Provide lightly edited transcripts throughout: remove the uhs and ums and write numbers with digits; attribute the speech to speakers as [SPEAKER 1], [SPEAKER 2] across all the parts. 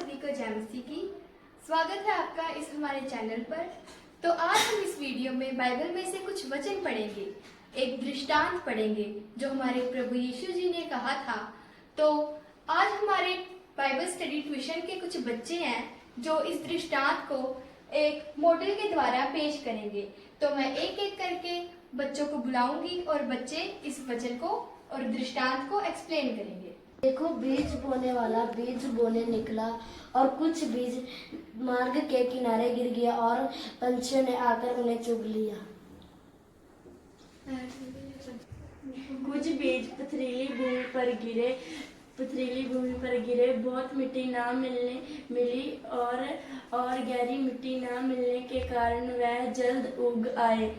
[SPEAKER 1] सभी को जय मसीह की। स्वागत है आपका इस हमारे चैनल पर। तो आज हम इस वीडियो में बाइबल में से कुछ वचन पढ़ेंगे, एक दृष्टांत पढ़ेंगे जो हमारे प्रभु यीशु जी ने कहा था। तो आज हमारे बाइबल स्टडी ट्यूशन के कुछ बच्चे हैं जो इस दृष्टांत को एक मॉडल के द्वारा पेश करेंगे। तो मैं एक एक करके बच्चों को बुलाऊंगी और बच्चे इस वचन को और दृष्टांत को एक्सप्लेन करेंगे।
[SPEAKER 2] देखो, बीज बोने वाला बीज बोने निकला और कुछ बीज मार्ग के किनारे गिर गया और पंछियों ने आकर उन्हें चुग लिया।
[SPEAKER 3] कुछ बीज पथरीली भूमि पर गिरे। बहुत मिट्टी ना मिली और गहरी मिट्टी ना मिलने के कारण वह जल्द उग आए।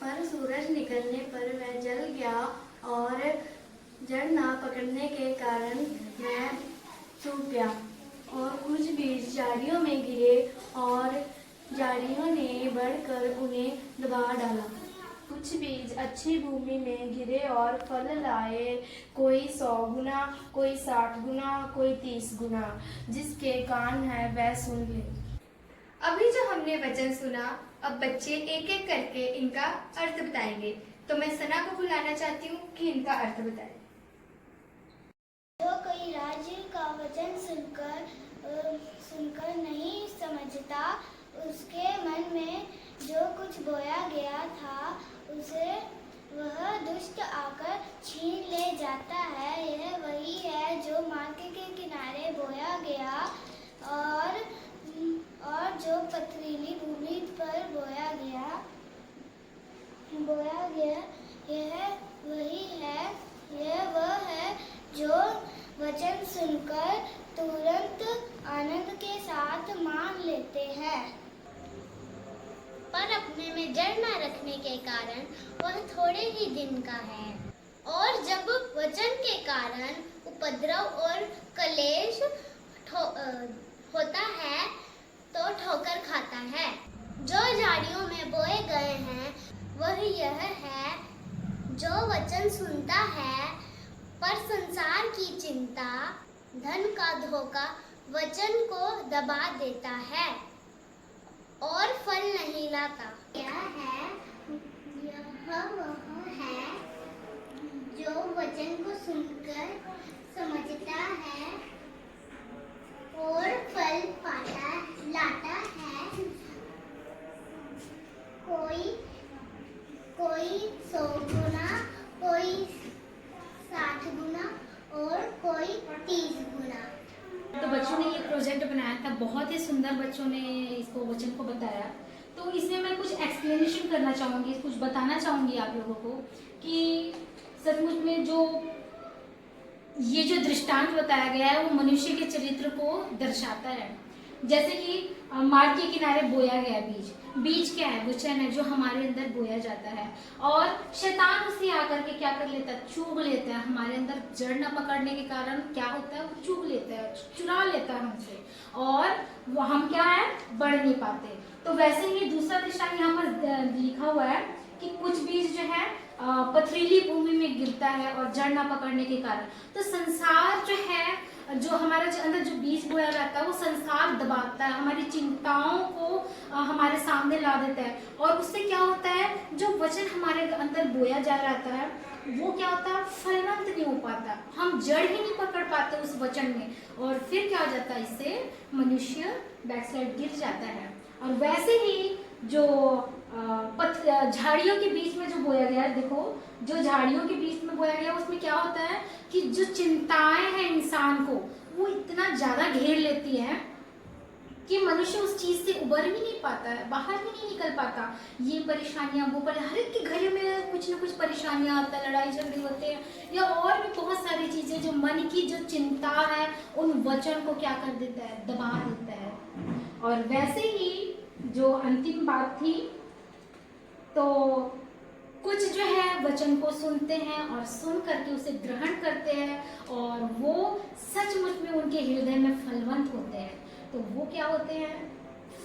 [SPEAKER 2] पर सूरज निकलने पर वह जल गया और जड़ ना पकड़ने के कारण वह सूख गया। और कुछ बीज झाड़ियों में गिरे और झाड़ियों ने बढ़कर उन्हें दबा डाला।
[SPEAKER 3] कुछ बीज अच्छी भूमि में गिरे और फल लाए, कोई 100 गुना, कोई 60 गुना, कोई 30 गुना। जिसके कान है वह सुन ले।
[SPEAKER 1] अभी जो हमने वचन सुना, अब बच्चे एक एक करके इनका अर्थ बताएंगे। तो मैं सना को बुलाना चाहती हूँ कि इनका अर्थ बताए।
[SPEAKER 4] जो कोई राज्य का वचन सुनकर नहीं समझता, उसके मन में जो कुछ बोया गया था उसे वह दुष्ट आकर छीन ले जाता है। यह वही है जो मार्ग के किनारे बोया गया और जो पथरीली भूमि पर बोया गया। यह वह है जो वचन सुनकर तुरंत आनंद के साथ मान लेते हैं, पर अपने में जड़ न रखने के कारण वह थोड़े ही दिन का है। और जब वचन के कारण उपद्रव और कलेश होता है तो ठोकर खाता है। जो झाड़ियों में बोए गए हैं वह यह है जो वचन सुनता है, पर संसार की चिंता, धन का धोखा वचन को दबा देता है और फल नहीं लाता। यह वह है जो वचन को सुनकर समझता है और फल लाता है। कोई 100 गुना, कोई 60 गुना और कोई 30 गुना।
[SPEAKER 5] तो बच्चों ने ये प्रोजेक्ट बनाया था, बहुत ही सुंदर बच्चों ने इसको वचन को बताया। तो इसमें मैं कुछ एक्सप्लेनेशन करना चाहूँगी, कुछ बताना चाहूँगी आप लोगों को कि सचमुच में ये जो दृष्टांत बताया गया है वो मनुष्य के चरित्र को दर्शाता है। जैसे कि मार्ग के किनारे बोया गया बीज क्या है? वचन है जो हमारे अंदर बोया जाता है। और शैतान उसे आकर के क्या कर लेता है? चुग लेता है। हमारे अंदर जड़ न पकड़ने के कारण क्या होता है? वो चुग लेता है, चुरा लेता है हमसे, और वो हम क्या है? बढ़ नहीं पाते। तो वैसे ही दूसरा दृष्टांत यहाँ पर लिखा हुआ है कि कुछ बीज जो है पथरीली भूमि में गिरता है और जड़ ना पकड़ने के कारण। तो संसार जो है, जो हमारे अंदर जो बीज बोया रहता है वो संसार दबाता है, हमारी चिंताओं को हमारे सामने ला देता है। और उससे क्या होता है? जो वचन हमारे अंदर बोया जा रहता है वो क्या होता है? फलवंत नहीं हो पाता, हम जड़ ही नहीं पकड़ पाते उस वचन में, और फिर क्या हो जाता है? इससे मनुष्य बैकसाइड गिर जाता है। और वैसे ही जो झाड़ियों के बीच में जो बोया गया, देखो जो झाड़ियों के बीच में बोया गया उसमें क्या होता है कि जो चिंताएं हैं इंसान को वो इतना ज्यादा घेर लेती है कि मनुष्य उस चीज से उबर भी नहीं पाता है, बाहर भी नहीं निकल पाता। ये परेशानियां, वो हर एक के घर में कुछ ना कुछ परेशानियां आता है, लड़ाई झगड़े होते हैं, या और भी बहुत सारी चीजें जो मन की जो चिंता है उन वचन को क्या कर देता है? दबा देता है। और वैसे ही जो अंतिम बात थी, तो कुछ जो है वचन को सुनते हैं और सुन करके उसे ग्रहण करते हैं और वो सचमुच में उनके हृदय में फलवंत होते हैं। तो वो क्या होते हैं?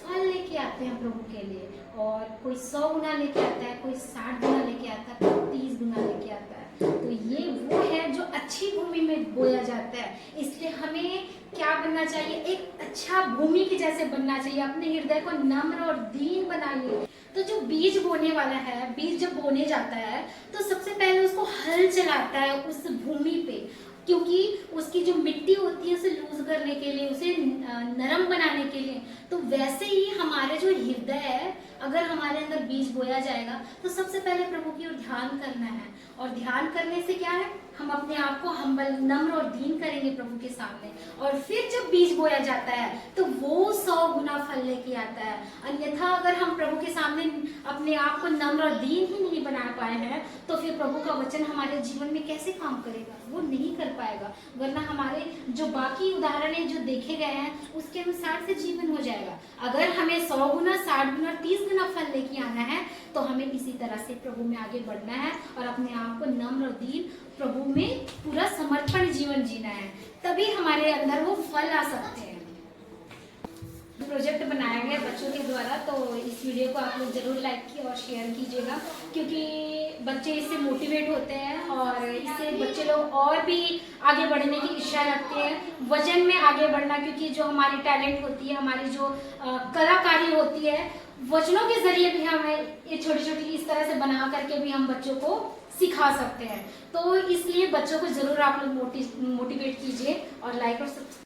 [SPEAKER 5] फल लेके आते हैं प्रभु के लिए। और कोई 100 गुना लेके आता है, कोई 60 गुना लेके आता है, कोई 30 गुना लेके आता है। तो ये वो है जो अच्छी भूमि अच्छा भूमि के जैसे बनना चाहिए, अपने हृदय को नम्र और दीन बनाइए। तो जो बीज बोने वाला है, बीज जब बोने जाता है तो सबसे पहले उसको हल चलाता है उस भूमि पे, क्योंकि उसकी जो मिट्टी होती है उसे लूज करने के लिए, उसे नरम बनाने के लिए। तो वैसे ही हमारे जो हृदय है, अगर हमारे अंदर बीज बोया जाएगा तो सबसे पहले प्रभु की ओर ध्यान करना है। और ध्यान करने से क्या है, हम अपने आप को हम्बल, नम्र और दीन करेंगे प्रभु के सामने। और फिर जब बीज बोया जाता है तो वो 100 गुना फल लेके आता है। अन्यथा अगर हम प्रभु के सामने अपने आप को नम्र और दीन ही नहीं बना पाए हैं तो फिर प्रभु का वचन हमारे जीवन में कैसे काम करेगा, वो नहीं कर पाएगा। वरना हमारे जो बाकी उदाहरण है जो देखे गए हैं उसके अनुसार से जीवन हो जाएगा। अगर हमें 100 गुना, 60 गुना, 30 गुना फल लेके आना है तो हमें इसी तरह से प्रभु में आगे बढ़ना है और अपने आप को नम्र और दीन, प्रभु में पूरा समर्पण जीवन जीना है, तभी हमारे अंदर वो फल आ सकते हैं। प्रोजेक्ट बनाया गया बच्चों के द्वारा, तो इस वीडियो को आप लोग जरूर लाइक और शेयर कीजिएगा, क्योंकि बच्चे इससे मोटिवेट होते हैं और इससे बच्चे लोग और भी आगे बढ़ने की इच्छा रखते हैं, वचन में आगे बढ़ना। क्योंकि जो हमारी टैलेंट होती है, हमारी जो कलाकारी होती है, वचनों के जरिए भी हमें ये छोटी छोटी इस तरह से बना करके भी हम बच्चों को सिखा सकते हैं। तो इसलिए बच्चों को जरूर आप लोग मोटिवेट कीजिए और लाइक और सब्सक्राइब